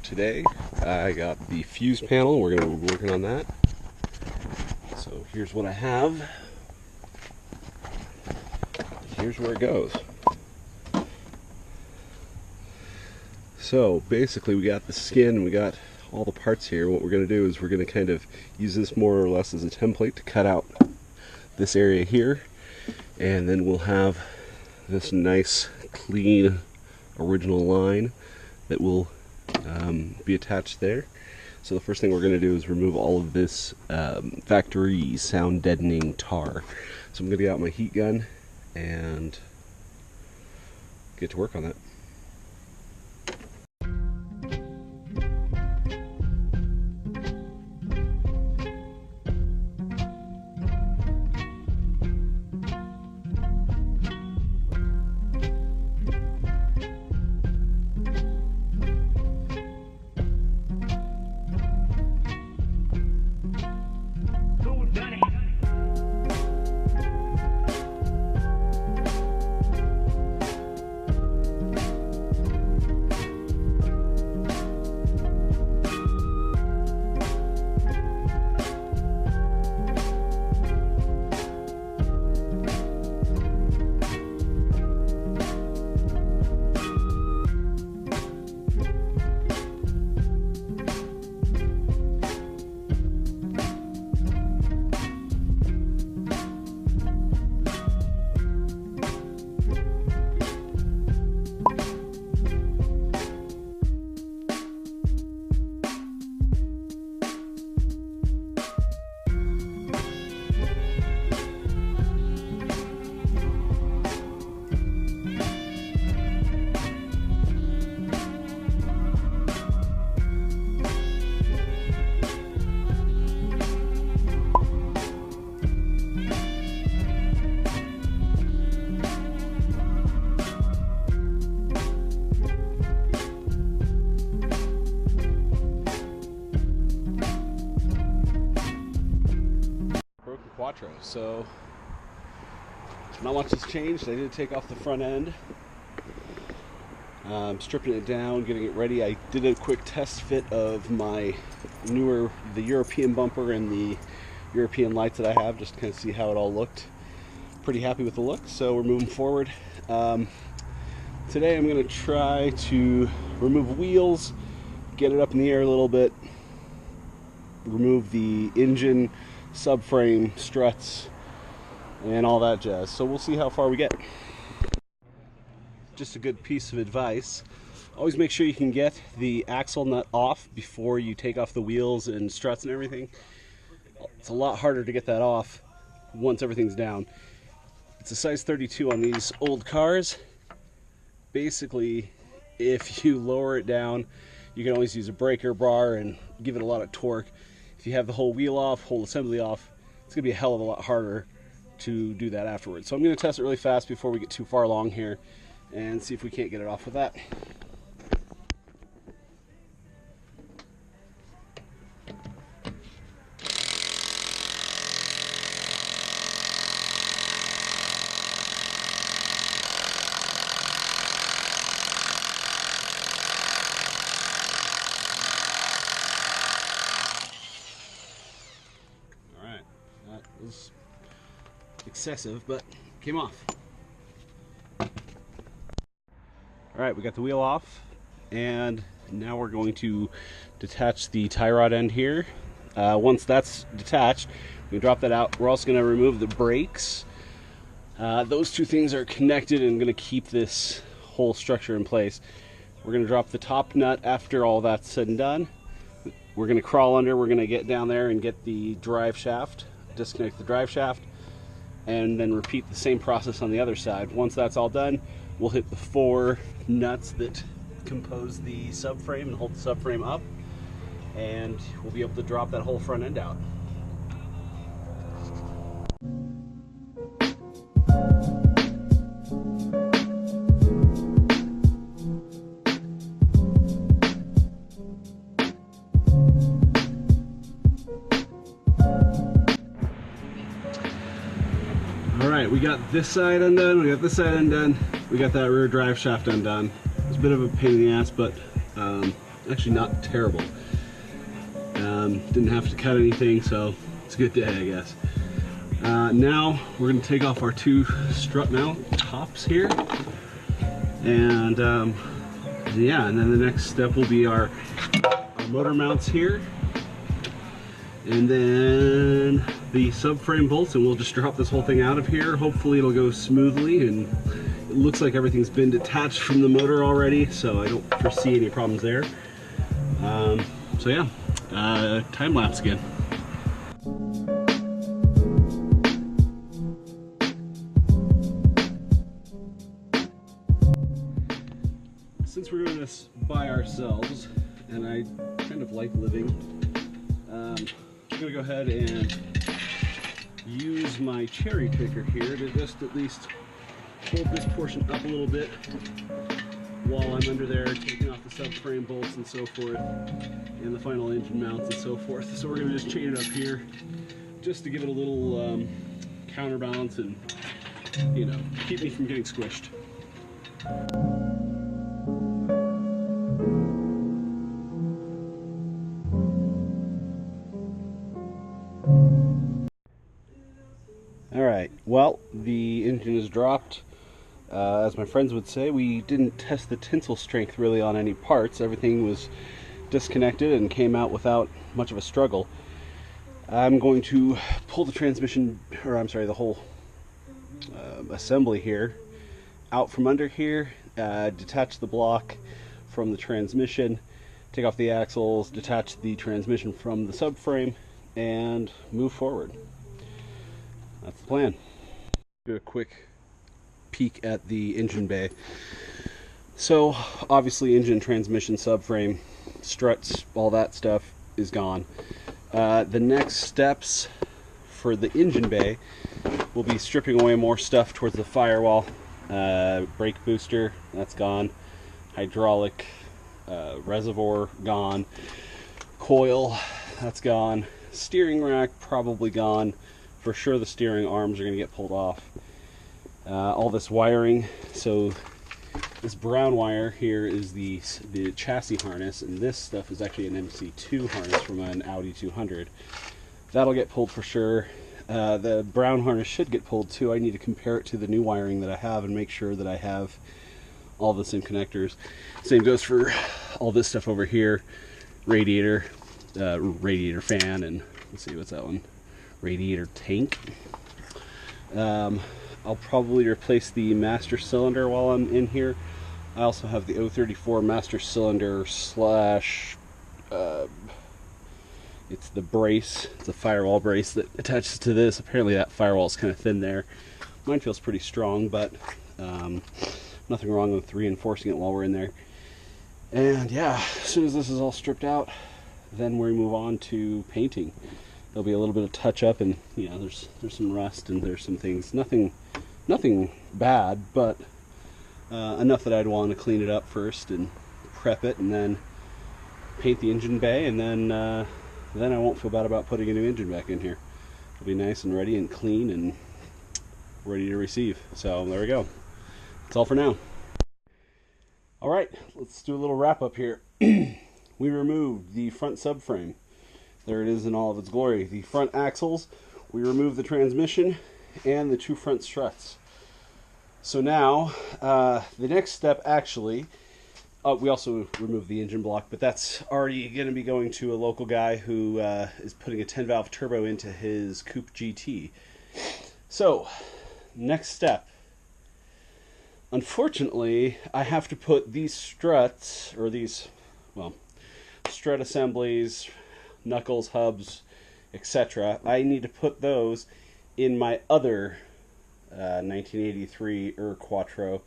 today I got the fuse panel. We're going to be working on that. So here's what I have. Here's where it goes. So basically we got the skin, we got all the parts here. What we're going to do is we're going to kind of use this more or less as a template to cut out this area here, and then we'll have this nice clean original line that will be attached there. So the first thing we're going to do is remove all of this factory sound deadening tar. So I'm going to get out my heat gun and get to work on that. Quattro. So not much has changed. I did take off the front end. I'm stripping it down, getting it ready. I did a quick test fit of the European bumper and the European lights that I have, just to kind of see how it all looked. Pretty happy with the look, so we're moving forward. Today I'm going to try to remove wheels, get it up in the air a little bit, remove the engine, subframe, struts, and all that jazz. So we'll see how far we get. Just a good piece of advice: always make sure you can get the axle nut off before you take off the wheels and struts and everything. It's a lot harder to get that off once everything's down. It's a size 32 on these old cars. Basically, if you lower it down, you can always use a breaker bar and give it a lot of torque. If you have the whole wheel off, whole assembly off, it's going to be a hell of a lot harder to do that afterwards. So I'm going to test it really fast before we get too far along here and see if we can't get it off with that. Was excessive, but came off. Alright, we got the wheel off, and now we're going to detach the tie rod end here. Once that's detached, we drop that out. We're also going to remove the brakes. Those two things are connected and going to keep this whole structure in place. We're going to drop the top nut after all that's said and done. We're going to crawl under, we're going to get down there and get the drive shaft, disconnect the drive shaft, and then repeat the same process on the other side. Once that's all done, we'll hit the 4 nuts that compose the subframe and hold the subframe up, and we'll be able to drop that whole front end out. Alright, we got this side undone, we got this side undone, we got that rear drive shaft undone. It's a bit of a pain in the ass, but Actually not terrible. Didn't have to cut anything, so it's a good day, I guess. Now we're going to take off our two strut mount tops here, and yeah, and then the next step will be our motor mounts here, and then the subframe bolts, and we'll just drop this whole thing out of here. Hopefully it'll go smoothly, and it looks like everything's been detached from the motor already, so I don't foresee any problems there. So yeah, time lapse again. Since we're doing this by ourselves, and I kind of like living, I'm gonna go ahead and use my cherry picker here to just at least hold this portion up a little bit while I'm under there taking off the subframe bolts and so forth, and the final engine mounts and so forth. So we're gonna just chain it up here just to give it a little counterbalance and, you know, keep me from getting squished. Alright, well, the engine is dropped. As my friends would say, we didn't test the tensile strength really on any parts. Everything was disconnected and came out without much of a struggle. I'm going to pull the transmission, or I'm sorry, the whole assembly here out from under here, detach the block from the transmission, take off the axles, detach the transmission from the subframe, and move forward. That's the plan. Do a quick peek at the engine bay. So obviously engine, transmission, subframe, struts, all that stuff is gone. The next steps for the engine bay will be stripping away more stuff towards the firewall. Brake booster, that's gone. Hydraulic reservoir, gone. Coil, that's gone. Steering rack, probably gone. For sure the steering arms are going to get pulled off. All this wiring, so this brown wire here is the chassis harness, and this stuff is actually an MC2 harness from an Audi 200. That'll get pulled for sure. The brown harness should get pulled too. I need to compare it to the new wiring that I have and make sure that I have all this in connectors. Same goes for all this stuff over here. Radiator, radiator fan, and let's see, what's that one? Radiator tank. I'll probably replace the master cylinder while I'm in here. I also have the 034 master cylinder slash it's the brace, it's the firewall brace that attaches to this. Apparently that firewall is kind of thin there. Mine feels pretty strong, but nothing wrong with reinforcing it while we're in there. And yeah, as soon as this is all stripped out, then we move on to painting. There'll be a little bit of touch up, and you know, there's some rust and there's some things, nothing bad, but enough that I'd want to clean it up first and prep it, and then paint the engine bay, and then I won't feel bad about putting a new engine back in here. It'll be nice and ready and clean and ready to receive. So there we go. That's all for now. All right, let's do a little wrap up here. We removed the front subframe. There it is in all of its glory. The front axles, we removed the transmission, and the two front struts. So now, the next step actually, we also removed the engine block, but that's already going to be going to a local guy who is putting a 10-valve turbo into his Coupe GT. So, next step. Unfortunately, I have to put these struts, or these, well, strut assemblies, knuckles, hubs, etc. I need to put those in my other 1983 URQ Quattro.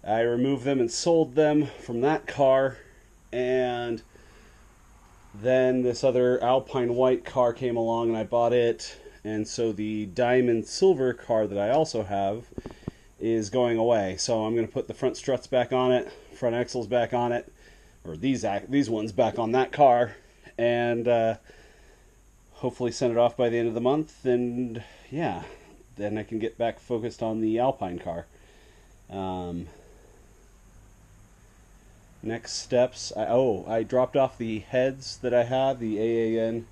I removed them and sold them from that car, and then this other Alpine white car came along and I bought it, and so the diamond silver car that I also have is going away. So I'm going to put the front struts back on it, front axles back on it, or these ones back on that car, and hopefully send it off by the end of the month, and yeah, then I can get back focused on the Alpine car. Next steps, I dropped off the heads that I had, the AAN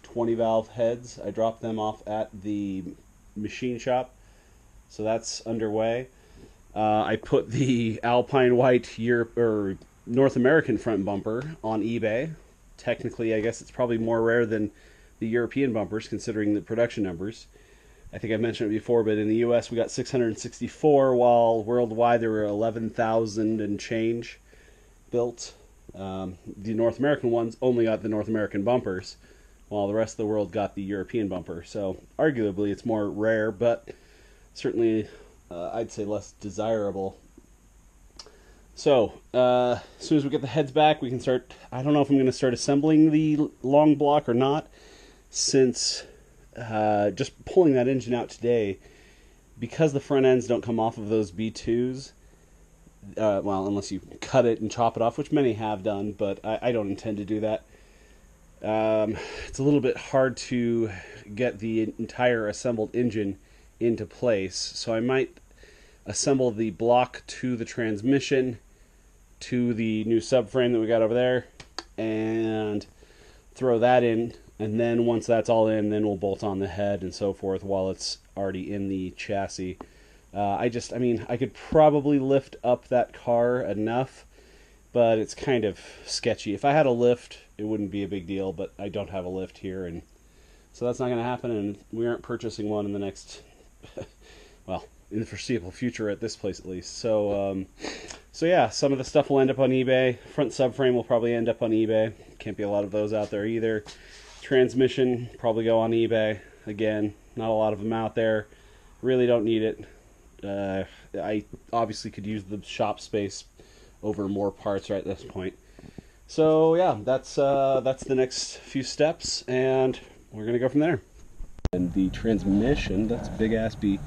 20 valve heads. I dropped them off at the machine shop, so that's underway. I put the Alpine White Europe or North American front bumper on eBay. Technically, I guess it's probably more rare than the European bumpers, considering the production numbers. I think I mentioned it before, but in the US we got 664, while worldwide there were 11,000 and change built. The North American ones only got the North American bumpers, while the rest of the world got the European bumper. So arguably it's more rare, but certainly I'd say less desirable. So as soon as we get the heads back, we can start. I don't know if I'm going to start assembling the long block or not, since just pulling that engine out today, because the front ends don't come off of those B2s. Well, unless you cut it and chop it off, which many have done, but I don't intend to do that. It's a little bit hard to get the entire assembled engine into place, so I might assemble the block to the transmission, to the new subframe that we got over there, and throw that in, and then once that's all in, then we'll bolt on the head and so forth while it's already in the chassis. I mean, I could probably lift up that car enough, but it's kind of sketchy. If I had a lift, it wouldn't be a big deal, but I don't have a lift here, and so that's not going to happen, and we aren't purchasing one in the next, well, in the foreseeable future at this place at least. So, so yeah, some of the stuff will end up on eBay. Front subframe will probably end up on eBay. Can't be a lot of those out there either. Transmission probably go on eBay. Again, not a lot of them out there. Really don't need it. I obviously could use the shop space over more parts right at this point. So yeah, that's the next few steps, and we're gonna go from there. And the transmission, that's a big ass B.